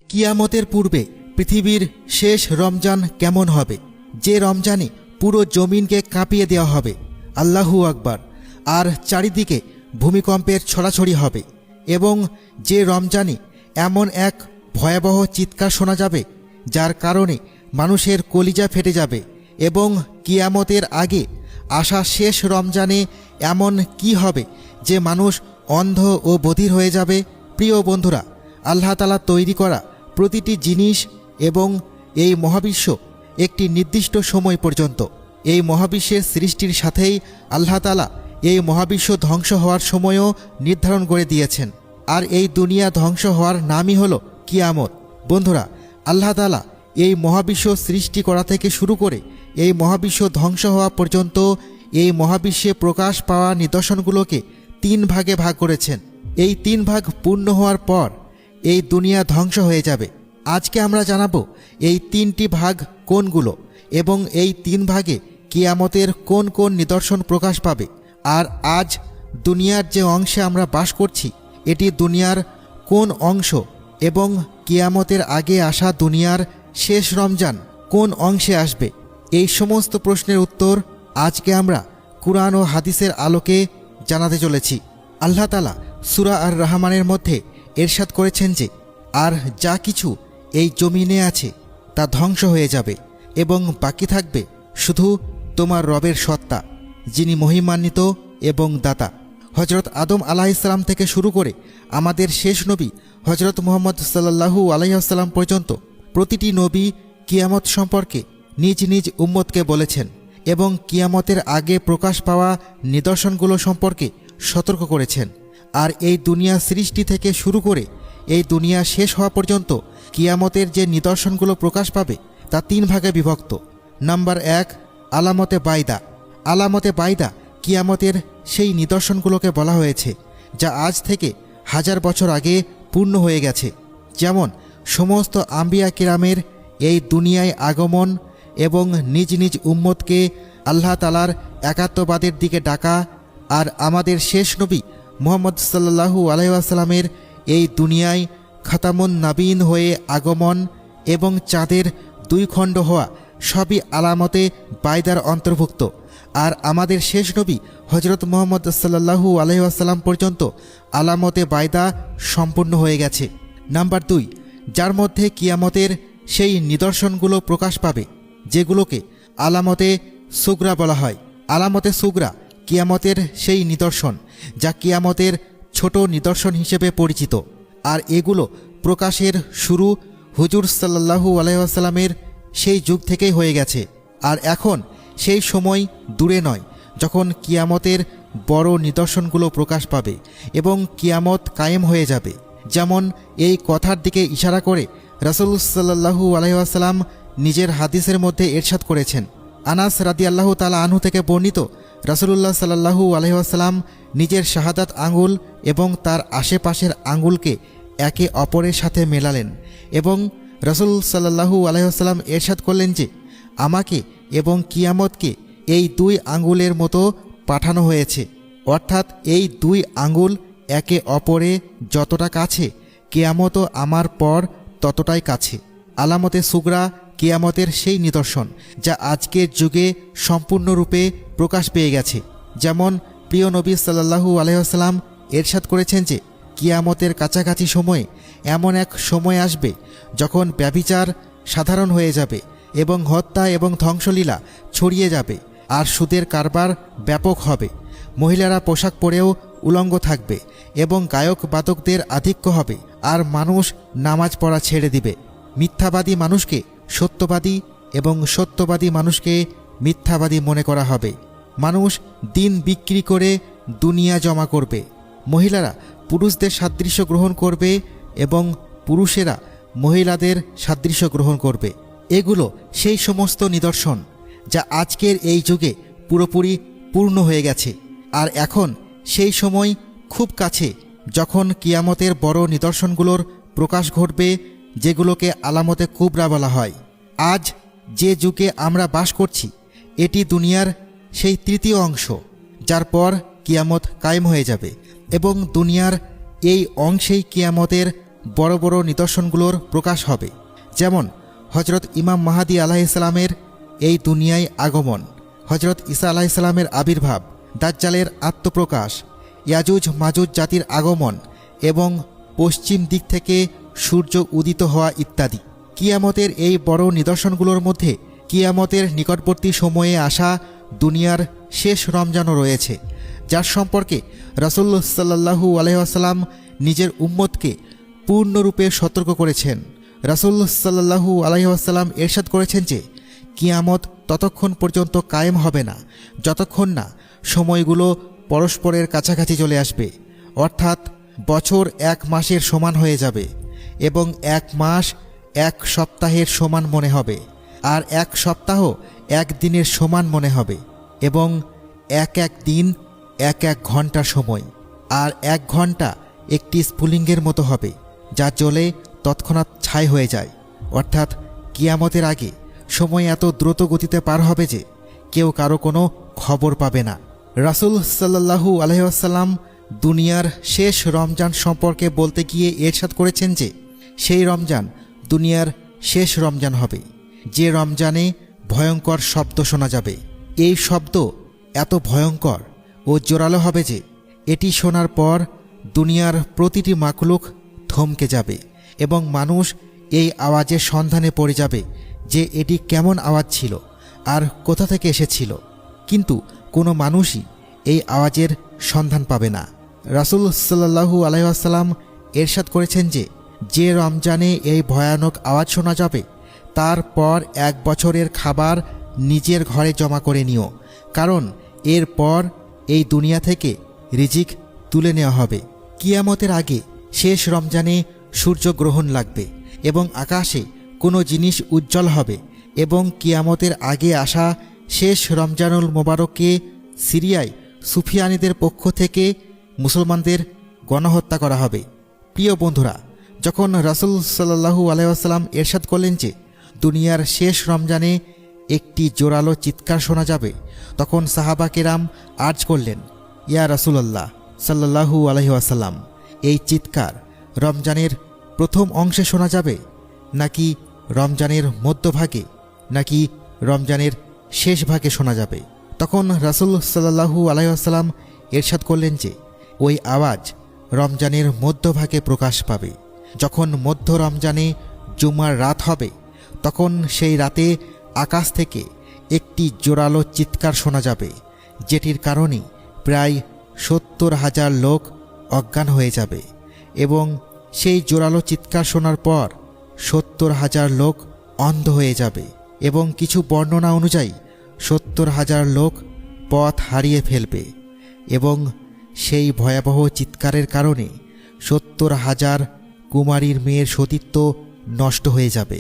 কিয়ামতের পূর্বে পৃথিবীর শেষ রমজান কেমন হবে, যে রমজানে পুরো জমিনকে কাঁপিয়ে দেওয়া হবে, আল্লাহু আকবার, আর চারিদিকে ভূমিকম্পের ছড়াছড়ি হবে, এবং যে রমজানে এমন এক ভয়াবহ চিৎকার শোনা যাবে যার কারণে মানুষের কলিজা ফেটে যাবে। এবং কিয়ামতের আগে আসা শেষ রমজানে এমন কি হবে যে মানুষ অন্ধ ও বধির হয়ে যাবে। প্রিয় বন্ধুরা, আল্লাহ তাআলা তৈরি করা প্রতিটি জিনিস এবং এই মহাবিশ্ব একটি নির্দিষ্ট সময় পর্যন্ত, এই মহাবিশ্বের সৃষ্টির সাথেই আল্লাহ তাআলা এই মহাবিশ্ব ধ্বংস হওয়ার সময়ও নির্ধারণ করে দিয়েছেন। আর এই দুনিয়া ধ্বংস হওয়ার নামই হলো কিয়ামত। বন্ধুরা, আল্লাহ তাআলা এই মহাবিশ্ব সৃষ্টি করা থেকে শুরু করে এই মহাবিশ্ব ধ্বংস হওয়া পর্যন্ত এই মহাবিশ্বে প্রকাশ পাওয়া নিদর্শনগুলোকে 3 ভাগে ভাগ করেছেন। এই 3 ভাগ পূর্ণ হওয়ার পর এই দুনিয়া ধ্বংস হয়ে যাবে। আজকে আমরা জানাবো এই 3টি ভাগ কোনগুলো এবং এই 3 ভাগে কিয়ামতের কোন কোন নিদর্শন প্রকাশ পাবে। আর আজ দুনিয়ার যে অংশে আমরা বাস করছি এটি দুনিয়ার কোন অংশ, এবং কিয়ামতের আগে আসা দুনিয়ার শেষ রমজান কোন অংশে আসবে, এই সমস্ত প্রশ্নের উত্তর আজকে আমরা কুরআন ও হাদিসের আলোকে জানাতে চলেছি। আল্লাহ তাআলা সূরা আর রহমানের মধ্যে ইরশাদ করেছেন যে, আর যা কিছু এই জমিনে আছে তা ধ্বংস হয়ে যাবে এবং বাকি থাকবে শুধু তোমার রবের সত্তা, যিনি মহিমান্বিত এবং দাতা। হজরত আদম আলাইহিসসালাম থেকে শুরু করে আমাদের শেষ নবী হজরত মুহাম্মদ সাল্লাল্লাহু আলাইহি ওয়াসাল্লাম পর্যন্ত প্রতিটি নবী কিয়ামত সম্পর্কে নিজ নিজ উম্মতকে বলেছেন এবং কিয়ামতের আগে প্রকাশ পাওয়া নিদর্শনগুলো সম্পর্কে সতর্ক করেছেন। আর এই দুনিয়া সৃষ্টি থেকে শুরু করে এই দুনিয়া শেষ হওয়া পর্যন্ত কিয়ামতের যে নিদর্শনগুলো প্রকাশ পাবে তা 3 ভাগে বিভক্ত। নাম্বার 1, আলামতে বাইদা। আলামতে বাইদা কিয়ামতের সেই নিদর্শনগুলোকে বলা হয়েছে যা আজ থেকে 1000 বছর আগে পূর্ণ হয়ে গেছে। যেমন সমস্ত আম্বিয়া কিরামের এই দুনিয়ায় আগমন এবং নিজ নিজ উম্মতকে আল্লাহ তাআলার একাত্মবাদের দিকে ডাকা, আর আমাদের শেষ নবী মুহাম্মদ সাল্লাল্লাহু আলাইহি ওয়াসাল্লামের এই দুনিয়ায় খাতামুন নাবিয়িন হয়ে আগমন এবং চাঁদের 2 খণ্ড হওয়া সবই আলামতে বাইদার অন্তর্ভুক্ত। আর আমাদের শেষ নবী হজরত মুহাম্মদ সাল্লাল্লাহু আলাইহি ওয়াসাল্লাম পর্যন্ত আলামতে বাইদা সম্পূর্ণ হয়ে গেছে। নাম্বার 2, যার মধ্যে কিয়ামতের সেই নিদর্শনগুলো প্রকাশ পাবে যেগুলোকে আলামতে সুগরা বলা হয়। আলামতে সুগরা কিয়ামতের সেই নিদর্শন যা কিয়ামতের ছোট নিদর্শন হিসেবে পরিচিত। আর এগুলো প্রকাশের শুরু হুজুর সাল্লাল্লাহু আলাইহি ওয়াসাল্লামের সেই যুগ থেকেই হয়ে গেছে। আর এখন সেই সময় দূরে নয় যখন কিয়ামতের বড় নিদর্শনগুলো প্রকাশ পাবে এবং কিয়ামত কায়েম হয়ে যাবে। যেমন এই কথার দিকে ইশারা করে রাসূল সাল্লাল্লাহু আলাইহি ওয়াসাল্লাম নিজের হাদিসের মধ্যে ইরশাদ করেছেন। আনাস রাদিয়াল্লাহু তাআলা আনহু থেকে বর্ণিত, রাসূলুল্লাহ সাল্লাল্লাহু আলাইহি ওয়াসাল্লাম নিজের শাহাদাত আঙ্গুল এবং তার আশেপাশের আঙ্গুলকে একে অপরের সাথে মেলালেন এবং রাসূল সাল্লাল্লাহু আলাইহি ওয়াসাল্লাম ইরশাদ করলেন যে, আমাকে এবং কিয়ামতকে এই 2 আঙ্গুলের মতো পাঠানো হয়েছে। অর্থাৎ এই 2 আঙ্গুল একে অপরে যতটা কাছে, কিয়ামতও আমার পর ততটাই কাছে। আলামতে সুগরা কিয়ামতের সেই নিদর্শন যা আজকের যুগে সম্পূর্ণরূপে প্রকাশ পেয়ে গেছে। যেমন প্রিয় নবী সাল্লাল্লাহু আলাইহি ওয়াসাল্লাম ইরশাদ করেছেন যে, কিয়ামতের কাছাকাছি সময়ে এমন এক সময় আসবে যখন ব্যভিচার সাধারণ হয়ে যাবে এবং হত্যা এবং ধ্বংসলীলা ছড়িয়ে যাবে, আর সুদের কারবার ব্যাপক হবে। মহিলারা পোশাক পরেও উলঙ্গ থাকবে এবং গায়ক বাদকদের আধিক্য হবে, আর মানুষ নামাজ পড়া ছেড়ে দিবে। মিথ্যাবাদী মানুষকে সত্যবাদী এবং সত্যবাদী মানুষকে মিথ্যাবাদী মনে করা হবে। মানুষ দিন বিক্রি করে দুনিয়া জমা করবে। মহিলারা পুরুষদের সাদৃশ্য গ্রহণ করবে এবং পুরুষেরা মহিলাদের সাদৃশ্য গ্রহণ করবে। এগুলো সেই সমস্ত নিদর্শন যা আজকের এই যুগে পুরোপুরি পূর্ণ হয়ে গেছে। আর এখন সেই সময় খুব কাছে যখন কিয়ামতের বড় নিদর্শনগুলোর প্রকাশ ঘটবে, যেগুলোকে আলামতে কুবরা বলা হয়। আজ যে যুগে আমরা বাস করছি এটি দুনিয়ার সেই 3য় অংশ, যার পর কিয়ামত কায়েম হয়ে যাবে এবং দুনিয়ার এই অংশেই কিয়ামতের বড় বড় নিদর্শনগুলোর প্রকাশ হবে, যেমন হজরত ইমাম মাহাদি আলাইহিসসালামের এই দুনিয়ায় আগমন, হজরত ঈসা আলাইহিসসালামের আবির্ভাব, দাজ্জালের আত্মপ্রকাশ, ইয়াজুজ মাজুজ জাতির আগমন এবং পশ্চিম দিক থেকে সূর্য উদিত হওয়া ইত্যাদি। কিয়ামতের এই বড় নিদর্শনগুলোর মধ্যে কিয়ামতের নিকটবর্তী সময়ে আসা দুনিয়ার শেষ রমজানও রয়েছে, যার সম্পর্কে রাসূল সাল্লাল্লাহু আলাইহি ওয়াসাল্লাম নিজের উম্মতকে পূর্ণরূপে সতর্ক করেছেন। রাসূল সাল্লাল্লাহু আলাইহি ওয়াসাল্লাম ইরশাদ করেছেন যে কিয়ামত ততক্ষণ পর্যন্ত কায়েম হবে না যতক্ষণ না সময়গুলো পরস্পরের কাছাকাছি চলে আসবে, অর্থাৎ বছর 1 মাসের সমান হয়ে যাবে এবং 1 মাস 1 সপ্তাহের সমান মনে হবে, আর 1 সপ্তাহ 1 দিনের সমান মনে হবে এবং 1 দিন 1 ঘন্টার সময়, আর 1 ঘন্টা একটি স্ফুলিঙ্গের মতো হবে যা জ্বলে তৎক্ষণাৎ ছাই হয়ে যায়। অর্থাৎ কিয়ামতের আগে সময় এত দ্রুত গতিতে পার হবে যে কেউ কারো কোনো খবর পাবে না। রাসূল সাল্লাল্লাহু আলাইহি ওয়াসাল্লাম দুনিয়ার শেষ রমজান সম্পর্কে বলতে গিয়ে ইরশাদ করেছেন যে সেই রমজান দুনিয়ার শেষ রমজান হবে, যে রমজানে ভয়ঙ্কর শব্দ শোনা যাবে। এই শব্দ এত ভয়ঙ্কর ও জোরালো হবে যে এটি শোনার পর দুনিয়ার প্রতিটি মাখলুক থমকে যাবে এবং মানুষ এই আওয়াজের সন্ধানে পড়ে যাবে যে এটি কেমন আওয়াজ ছিল আর কোথা থেকে এসেছিল, কিন্তু কোনো মানুষই এই আওয়াজের সন্ধান পাবে না। রাসূল সাল্লাল্লাহু আলাইহি ওয়াসাল্লাম ইরশাদ করেছেন যে যে রমজানে এই ভয়ানক আওয়াজ শোনা যাবে তারপর 1 বছরের খাবার নিজের ঘরে জমা করে নিও, কারণ এরপর এই দুনিয়া থেকে রিজিক তুলে নেওয়া হবে। কিয়ামতের আগে শেষ রমজানে সূর্যগ্রহণ লাগবে এবং আকাশে কোনো জিনিস উজ্জ্বল হবে এবং কিয়ামতের আগে আসা শেষ রমজানুল মোবারককে সিরিয়ায় সুফিয়ানীদের পক্ষ থেকে মুসলমানদের গণহত্যা করা হবে। প্রিয় বন্ধুরা, যখন রাসূল সাল্লাল্লাহু আলাইহি ওয়াসাল্লাম ইরশাদ করলেন যে দুনিয়ার শেষ রমজানে একটি জোরালো চিৎকার শোনা যাবে, তখন সাহাবা কেরাম আর্জ করলেন, ইয়া রাসূলুল্লাহ সাল্লাল্লাহু আলাইহি ওয়াসাল্লাম, এই চিৎকার রমজানের প্রথম অংশে শোনা যাবে নাকি রমজানের মধ্যভাগে নাকি রমজানের শেষ ভাগে শোনা যাবে? তখন রাসূল সাল্লাল্লাহু আলাইহি ওয়াসাল্লাম ইরশাদ করলেন যে ওই আওয়াজ রমজানের মধ্যভাগে প্রকাশ পাবে। যখন মধ্য রমজানে জুমার রাত হবে তখন সেই রাতে আকাশ থেকে একটি জোরালো চিৎকার শোনা যাবে, যেটির কারণে প্রায় 70,000 লোক অজ্ঞান হয়ে যাবে এবং সেই জোরালো চিৎকার শোনার পর 70,000 লোক অন্ধ হয়ে যাবে এবং কিছু বর্ণনা অনুযায়ী 70,000 লোক পথ হারিয়ে ফেলবে এবং সেই ভয়াবহ চিৎকারের কারণে 70,000 কুমারীর মেয়ের সতীত্ব নষ্ট হয়ে যাবে।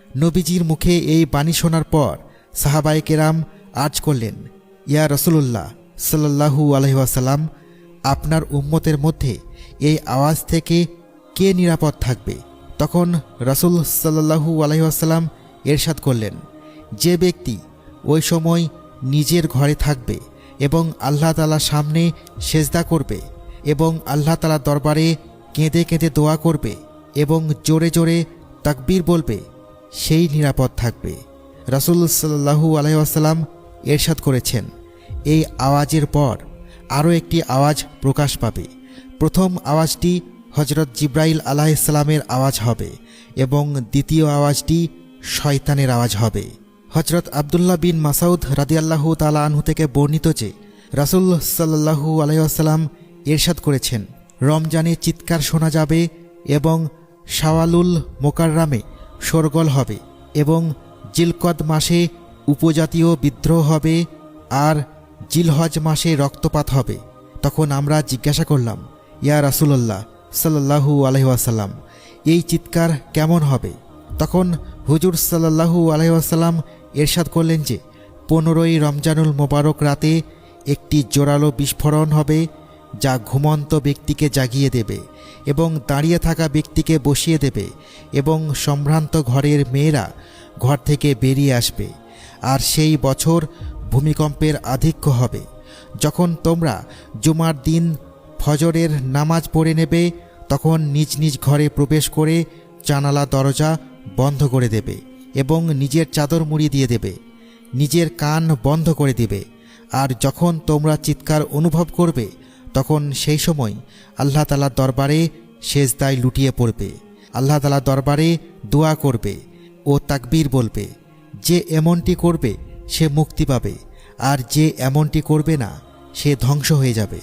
নবীজির মুখে এই বাণী শোনার পর সাহাবায়ে কেরাম আর্জ করলেন, ইয়া রাসূলুল্লাহ সাল্লাল্লাহু আলাইহি ওয়াসাল্লাম, আপনার উম্মতের মধ্যে এই আওয়াজ থেকে কে নিরাপদ থাকবে? তখন রাসূল সাল্লাল্লাহু আলাইহি ওয়াসাল্লাম ইরশাদ করলেন, যে ব্যক্তি ওই সময় নিজের ঘরে থাকবে এবং আল্লাহ তাআলার সামনে সেজদা করবে এবং আল্লাহ তাআলার দরবারে কেঁদে কেঁদে দোয়া করবে এবং জোরে জোরে তাকবীর বলবে, সেই নিরাপদ থাকবে। রাসূল সাল্লাল্লাহু আলাইহি ওয়াসাল্লাম ইরশাদ করেছেন, এই আওয়াজের পর আরও একটি আওয়াজ প্রকাশ পাবে। প্রথম আওয়াজটি হজরত জিব্রাইল আলাইহিসসালামের আওয়াজ হবে এবং দ্বিতীয় আওয়াজটি শয়তানের আওয়াজ হবে। হজরত আবদুল্লাহ বিন মাসউদ রাদিয়াল্লাহু তাআলা আনহু থেকে বর্ণিত যে রাসূল সাল্লাল্লাহু আলাইহি ওয়াসাল্লাম ইরশাদ করেছেন, রমজানে চিৎকার শোনা যাবে এবং শাওয়ালুল মোকাররামে শোরগোল হবে এবং জিলকদ মাসে উপজাতীয় বিদ্রোহ হবে আর জিলহজ মাসে রক্তপাত হবে। তখন আমরা জিজ্ঞাসা করলাম, ইয়া রাসূলুল্লাহ সাল্লাল্লাহু আলাইহি ওয়াসাল্লাম, এই চিৎকার কেমন হবে? তখন হুজুর সাল্লাল্লাহু আলাইহি ওয়াসাল্লাম ইরশাদ করলেন যে 15ই রমজানুল মোবারক রাতে একটি জোরালো বিস্ফোরণ হবে যা ঘুমন্ত ব্যক্তিকে জাগিয়ে দেবে এবং দাঁড়িয়ে থাকা ব্যক্তিকে বসিয়ে দেবে এবং সম্ভ্রান্ত ঘরের মেয়েরা ঘর থেকে বেরিয়ে আসবে। আর সেই বছর ভূমিকম্পের আধিক্য হবে। যখন তোমরা জুমার দিন ফজরের নামাজ পড়ে নেবে তখন নিজ নিজ ঘরে প্রবেশ করে জানালা দরজা বন্ধ করে দেবে এবং নিজের চাদর মুড়ি দিয়ে দেবে, নিজের কান বন্ধ করে দিবে। আর যখন তোমরা চিৎকার অনুভব করবে তখন সেই সময় আল্লাহ তাআলার দরবারে সেজদায় লুটিয়ে পড়বে, আল্লাহ তাআলার দরবারে দোয়া করবে ও তাকবীর বলবে। যে এমনটি করবে সে মুক্তি পাবে, আর যে এমনটি করবে না সে ধ্বংস হয়ে যাবে।